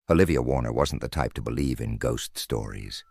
Olivia Warner wasn't the type to believe in ghost stories.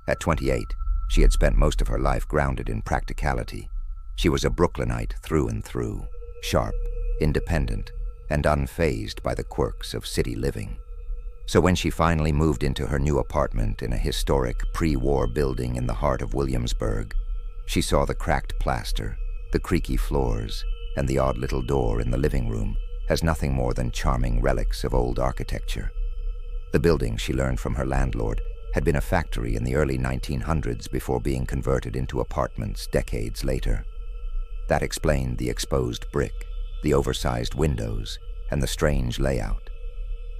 At 28, she had spent most of her life grounded in practicality. She was a Brooklynite through and through, sharp, independent, and unfazed by the quirks of city living. So when she finally moved into her new apartment in a historic pre-war building in the heart of Williamsburg, she saw the cracked plaster, the creaky floors, and the odd little door in the living room as nothing more than charming relics of old architecture. The building, she learned from her landlord, had been a factory in the early 1900s before being converted into apartments decades later. That explained the exposed brick, the oversized windows, and the strange layout.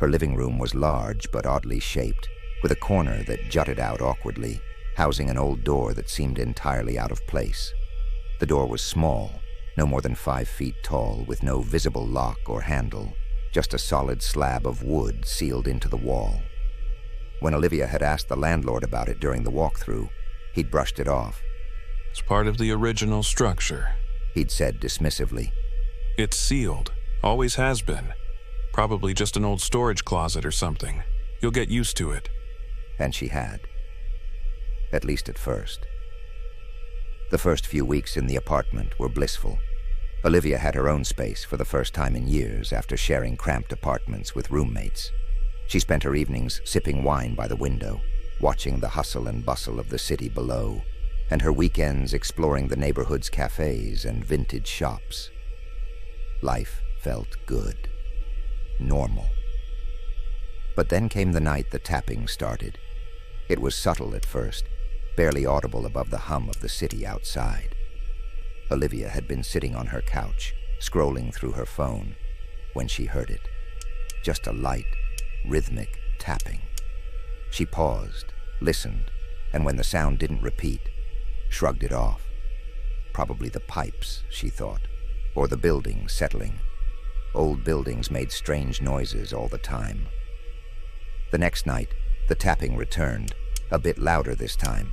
Her living room was large but oddly shaped, with a corner that jutted out awkwardly, housing an old door that seemed entirely out of place. The door was small, no more than 5 feet tall, with no visible lock or handle, just a solid slab of wood sealed into the wall. When Olivia had asked the landlord about it during the walkthrough, he'd brushed it off. It's part of the original structure, He'd said dismissively. It's sealed. Always has been. Probably just an old storage closet or something. You'll get used to it. And she had. At least at first. The first few weeks in the apartment were blissful. Olivia had her own space for the first time in years after sharing cramped apartments with roommates. She spent her evenings sipping wine by the window, watching the hustle and bustle of the city below, and her weekends exploring the neighborhood's cafes and vintage shops. Life felt good. Normal. But then came the night the tapping started. It was subtle at first, barely audible above the hum of the city outside. Olivia had been sitting on her couch, scrolling through her phone, when she heard it. Just a light, rhythmic tapping. She paused, listened, and when the sound didn't repeat, shrugged it off. Probably the pipes, she thought, or the building settling. Old buildings made strange noises all the time. The next night, the tapping returned, a bit louder this time.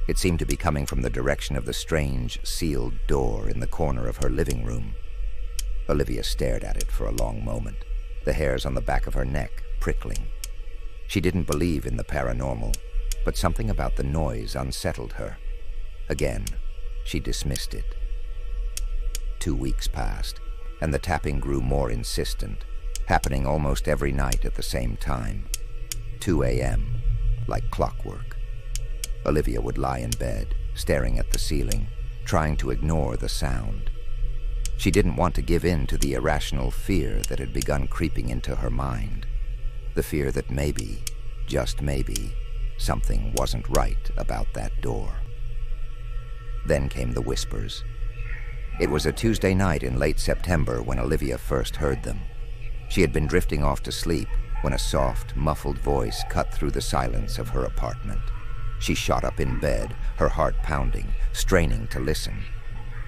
It seemed to be coming from the direction of the strange, sealed door in the corner of her living room. Olivia stared at it for a long moment, the hairs on the back of her neck prickling. She didn't believe in the paranormal, but something about the noise unsettled her. Again, she dismissed it. 2 weeks passed, and the tapping grew more insistent, happening almost every night at the same time. 2 a.m., like clockwork. Olivia would lie in bed, staring at the ceiling, trying to ignore the sound. She didn't want to give in to the irrational fear that had begun creeping into her mind. The fear that maybe, just maybe, something wasn't right about that door. Then came the whispers. It was a Tuesday night in late September when Olivia first heard them. She had been drifting off to sleep when a soft, muffled voice cut through the silence of her apartment. She shot up in bed, her heart pounding, straining to listen.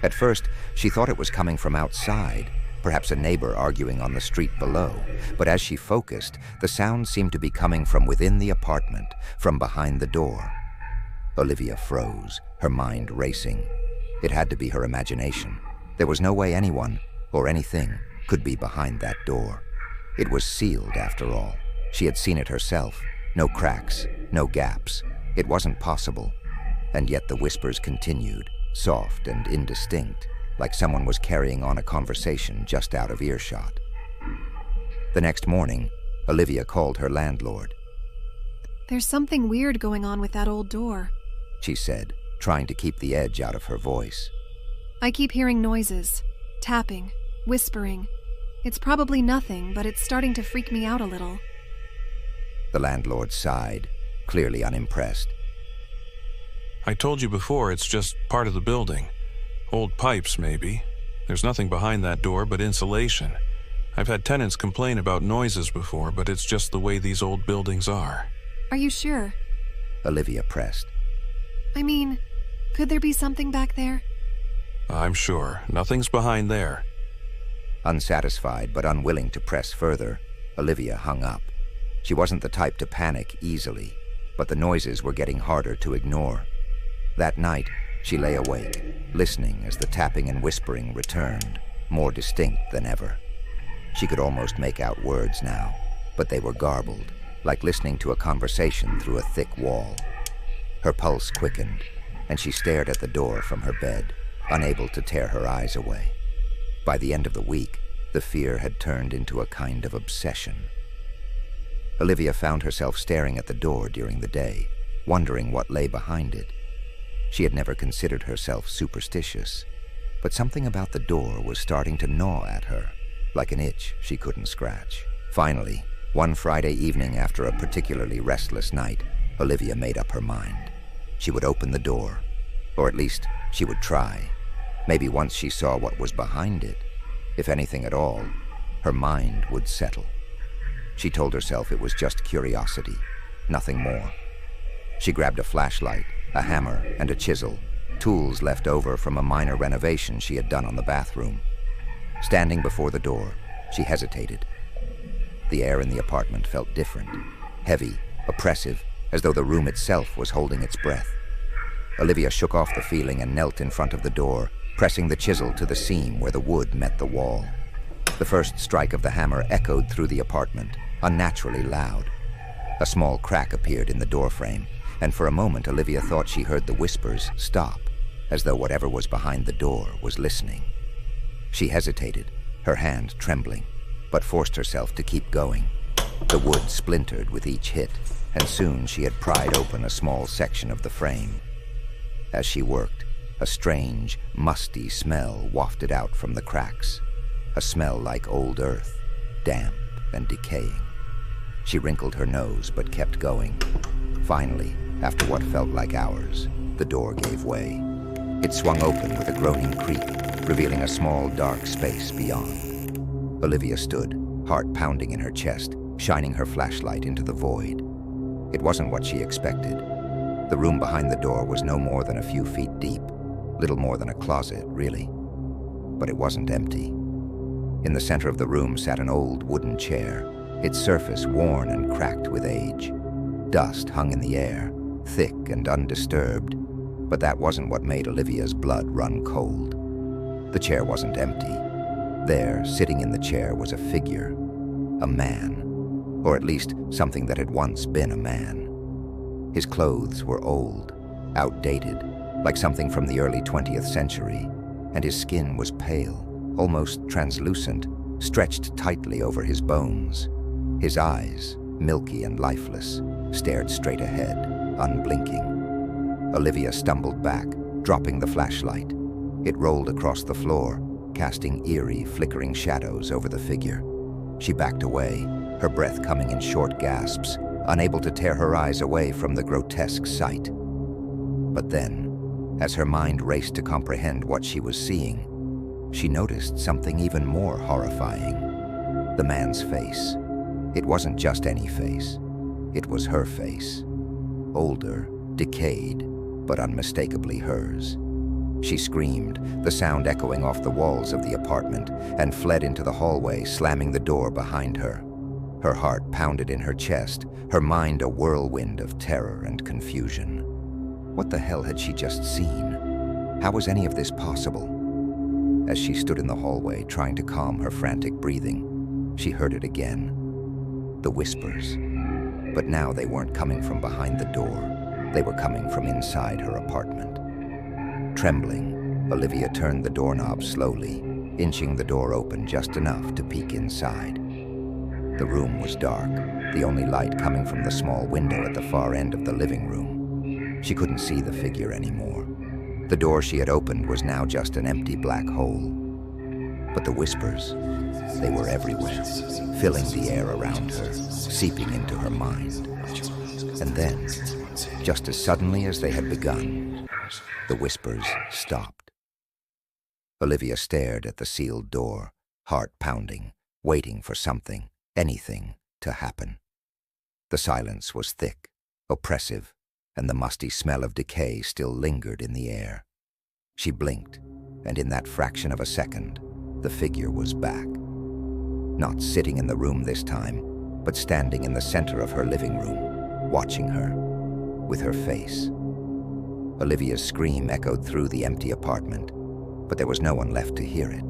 At first, she thought it was coming from outside, perhaps a neighbor arguing on the street below. But as she focused, the sound seemed to be coming from within the apartment, from behind the door. Olivia froze, her mind racing. It had to be her imagination. There was no way anyone, or anything, could be behind that door. It was sealed, after all. She had seen it herself. No cracks, no gaps. It wasn't possible. And yet the whispers continued, soft and indistinct, like someone was carrying on a conversation just out of earshot. The next morning, Olivia called her landlord. "There's something weird going on with that old door," she said, trying to keep the edge out of her voice. "I keep hearing noises, tapping, whispering. It's probably nothing, but it's starting to freak me out a little." The landlord sighed, clearly unimpressed. I told you before, it's just part of the building. Old pipes, maybe. There's nothing behind that door but insulation. I've had tenants complain about noises before, but it's just the way these old buildings are. "Are you sure?" Olivia pressed. "I mean, could there be something back there?" I'm sure. Nothing's behind there. Unsatisfied but unwilling to press further, Olivia hung up. She wasn't the type to panic easily, but the noises were getting harder to ignore. That night, she lay awake, listening as the tapping and whispering returned, more distinct than ever. She could almost make out words now, but they were garbled, like listening to a conversation through a thick wall. Her pulse quickened, and she stared at the door from her bed, unable to tear her eyes away. By the end of the week, the fear had turned into a kind of obsession. Olivia found herself staring at the door during the day, wondering what lay behind it. She had never considered herself superstitious, but something about the door was starting to gnaw at her, like an itch she couldn't scratch. Finally, one Friday evening after a particularly restless night, Olivia made up her mind. She would open the door, or at least she would try. Maybe once she saw what was behind it, if anything at all, her mind would settle. She told herself it was just curiosity, nothing more. She grabbed a flashlight, a hammer, and a chisel, tools left over from a minor renovation she had done on the bathroom. Standing before the door, she hesitated. The air in the apartment felt different, heavy, oppressive, as though the room itself was holding its breath. Olivia shook off the feeling and knelt in front of the door, pressing the chisel to the seam where the wood met the wall. The first strike of the hammer echoed through the apartment, unnaturally loud. A small crack appeared in the doorframe, and for a moment Olivia thought she heard the whispers stop, as though whatever was behind the door was listening. She hesitated, her hand trembling, but forced herself to keep going. The wood splintered with each hit, and soon she had pried open a small section of the frame. As she worked, a strange, musty smell wafted out from the cracks, a smell like old earth, damp and decaying. She wrinkled her nose but kept going. Finally, after what felt like hours, the door gave way. It swung open with a groaning creak, revealing a small, dark space beyond. Olivia stood, heart pounding in her chest, shining her flashlight into the void. It wasn't what she expected. The room behind the door was no more than a few feet deep, little more than a closet, really. But it wasn't empty. In the center of the room sat an old wooden chair, its surface worn and cracked with age. Dust hung in the air, thick and undisturbed, but that wasn't what made Olivia's blood run cold. The chair wasn't empty. There, sitting in the chair, was a figure, a man, or at least something that had once been a man. His clothes were old, outdated, like something from the early 20th century, and his skin was pale, almost translucent, stretched tightly over his bones. His eyes, milky and lifeless, stared straight ahead, unblinking. Olivia stumbled back, dropping the flashlight. It rolled across the floor, casting eerie, flickering shadows over the figure. She backed away, her breath coming in short gasps, unable to tear her eyes away from the grotesque sight. But then, as her mind raced to comprehend what she was seeing, she noticed something even more horrifying. The man's face. It wasn't just any face. It was her face. Older, decayed, but unmistakably hers. She screamed, the sound echoing off the walls of the apartment, and fled into the hallway, slamming the door behind her. Her heart pounded in her chest, her mind a whirlwind of terror and confusion. What the hell had she just seen? How was any of this possible? As she stood in the hallway, trying to calm her frantic breathing, she heard it again. The whispers. But now they weren't coming from behind the door. They were coming from inside her apartment. Trembling, Olivia turned the doorknob slowly, inching the door open just enough to peek inside. The room was dark, the only light coming from the small window at the far end of the living room. She couldn't see the figure anymore. The door she had opened was now just an empty black hole. But the whispers, they were everywhere, filling the air around her, seeping into her mind. And then, just as suddenly as they had begun, the whispers stopped. Olivia stared at the sealed door, heart pounding, waiting for something, anything, to happen. The silence was thick, oppressive, and the musty smell of decay still lingered in the air. She blinked, and in that fraction of a second, the figure was back. Not sitting in the room this time, but standing in the center of her living room, watching her, with her face. Olivia's scream echoed through the empty apartment, but there was no one left to hear it.